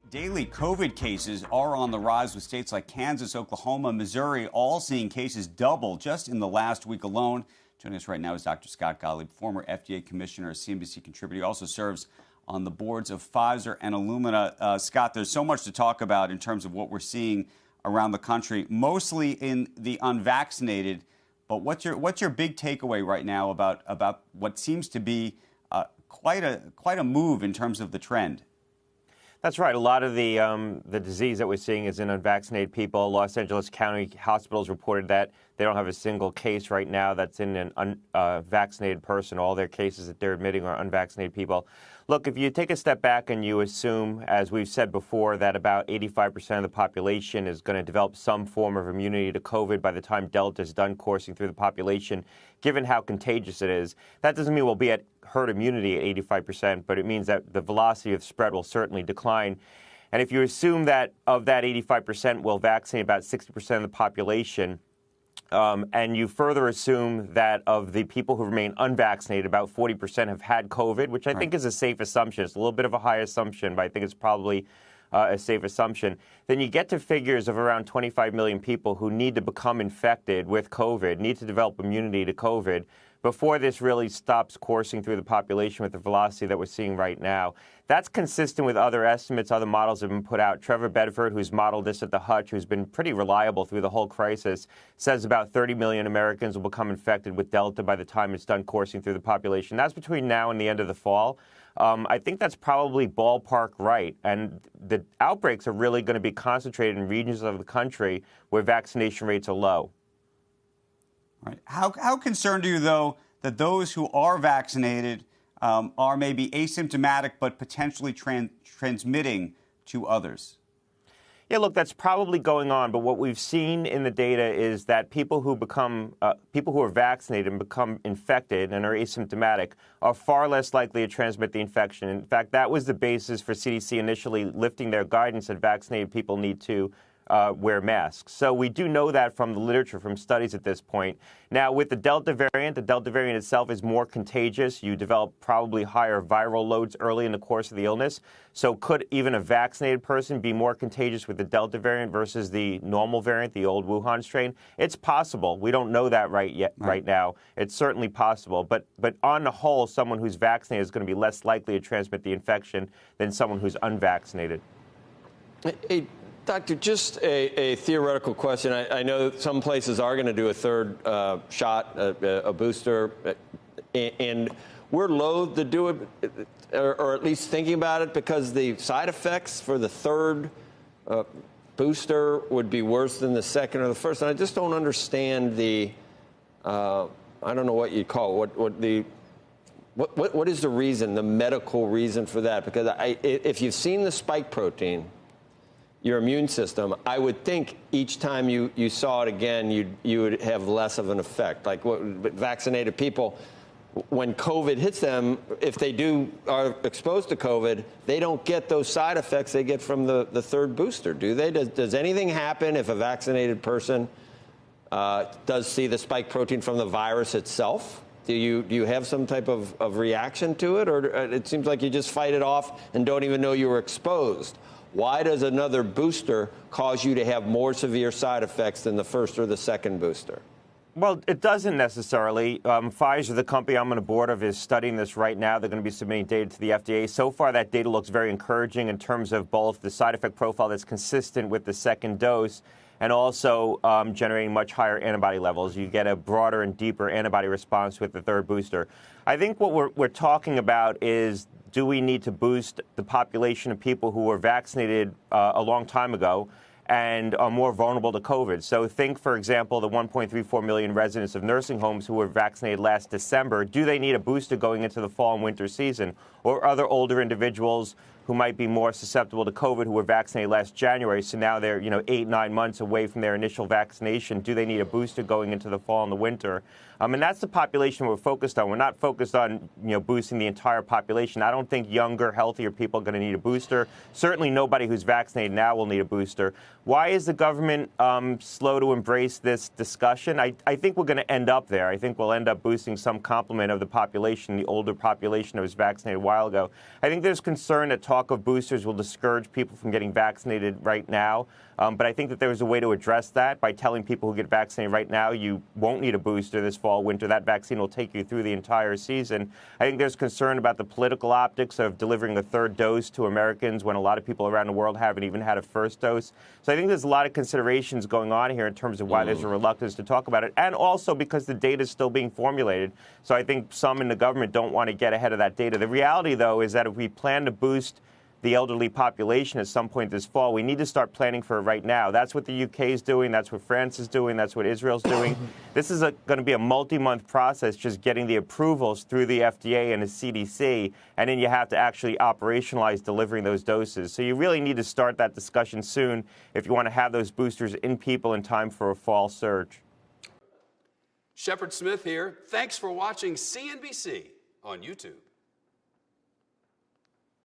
Daily COVID cases are on the rise, with states like Kansas, Oklahoma, Missouri all seeing cases double just in the last week alone. Joining us right now is Dr. Scott Gottlieb, former FDA commissioner, a CNBC contributor. He also serves on the boards of Pfizer and Illumina. Scott, there's so much to talk about in terms of what we're seeing around the country, mostly in the unvaccinated. But what's your big takeaway right now about what seems to be quite a move in terms of the trend? That's right. A lot of the disease that we're seeing is in unvaccinated people. Los Angeles County hospitals reported that they don't have a single case right now that's in an unvaccinated person. All their cases that they're admitting are unvaccinated people. Look, if you take a step back and you assume, as we've said before, that about 85% of the population is going to develop some form of immunity to COVID by the time Delta is done coursing through the population, given how contagious it is, that doesn't mean we'll be at herd immunity at 85%, but it means that the velocity of spread will certainly decline. And if you assume that of that 85% will vaccinate about 60% of the population, and you further assume that of the people who remain unvaccinated, about 40% have had COVID, which I think is a safe assumption. It's a little bit of a high assumption, but I think it's probably a safe assumption. Then you get to figures of around 25 million people who need to become infected with COVID, need to develop immunity to COVID, before this really stops coursing through the population with the velocity that we're seeing right now. That's consistent with other estimates. Other models have been put out. Trevor Bedford, who's modeled this at the Hutch, who's been pretty reliable through the whole crisis, says about 30 million Americans will become infected with Delta by the time it's done coursing through the population. That's between now and the end of the fall. I think that's probably ballpark right. And the outbreaks are really going to be concentrated in regions of the country where vaccination rates are low. Right. How concerned are you, though, that those who are vaccinated are maybe asymptomatic but potentially transmitting to others? Yeah, look, that's probably going on. But what we've seen in the data is that people who are vaccinated and become infected and are asymptomatic are far less likely to transmit the infection. In fact, that was the basis for CDC initially lifting their guidance that vaccinated people need to wear masks. So we do know that from the literature, from studies at this point. Now, with the Delta variant itself is more contagious. You develop probably higher viral loads early in the course of the illness. So could even a vaccinated person be more contagious with the Delta variant versus the normal variant, the old Wuhan strain? It's possible. We don't know that right now. It's certainly possible. But on the whole, someone who's vaccinated is going to be less likely to transmit the infection than someone who's unvaccinated. Doctor, just a theoretical question. I know some places are going to do a third shot, a booster, and we're loath to do it, or at least thinking about it, because the side effects for the third booster would be worse than the second or the first. And I just don't understand the, I don't know what you'd call it, what is the reason, the medical reason for that? Because if you've seen the spike protein, your immune system, I would think each time you saw it again, you would have less of an effect. Like vaccinated people, when COVID hits them, if they are exposed to COVID, they don't get those side effects they get from the third booster, do they? Does anything happen if a vaccinated person does see the spike protein from the virus itself? Do you have some type of reaction to it, or it seems like you just fight it off and don't even know you were exposed? Why does another booster cause you to have more severe side effects than the first or the second booster? Well, it doesn't necessarily. Pfizer, the company I'm on the board of, is studying this right now. They're going to be submitting data to the FDA. So far, that data looks very encouraging in terms of both the side effect profile that's consistent with the second dose and also generating much higher antibody levels. You get a broader and deeper antibody response with the third booster. I think what we're talking about is, do we need to boost the population of people who were vaccinated a long time ago and are more vulnerable to COVID? So think, for example, the 1.34 million residents of nursing homes who were vaccinated last December. Do they need a booster going into the fall and winter season? Or other older individuals who might be more susceptible to COVID who were vaccinated last January, so now they're 8-9 months away from their initial vaccination. Do they need a booster going into the fall and the winter? And that's the population we're focused on. We're not focused on boosting the entire population. I don't think younger, healthier people are going to need a booster. Certainly nobody who's vaccinated now will need a booster. Why is the government slow to embrace this discussion? I think we're going to end up there. I think we'll end up boosting some complement of the population, the older population that was vaccinated a while ago. I think there's concern that talk of boosters will discourage people from getting vaccinated right now. But I think that there's a way to address that by telling people who get vaccinated right now you won't need a booster this fall, winter. That vaccine will take you through the entire season. I think there's concern about the political optics of delivering a third dose to Americans when a lot of people around the world haven't even had a first dose. So I think there's a lot of considerations going on here in terms of why there's a reluctance to talk about it, and also because the data is still being formulated. So I think some in the government don't want to get ahead of that data. The reality, though, is that if we plan to boost the elderly population at some point this fall, we need to start planning for it right now. That's what the UK is doing. That's what France is doing. That's what Israel's doing. This is going to be a multi-month process, just getting the approvals through the FDA and the CDC, and then you have to actually operationalize delivering those doses. So you really need to start that discussion soon if you want to have those boosters in people in time for a fall surge. Shepard Smith here. Thanks for watching CNBC on YouTube.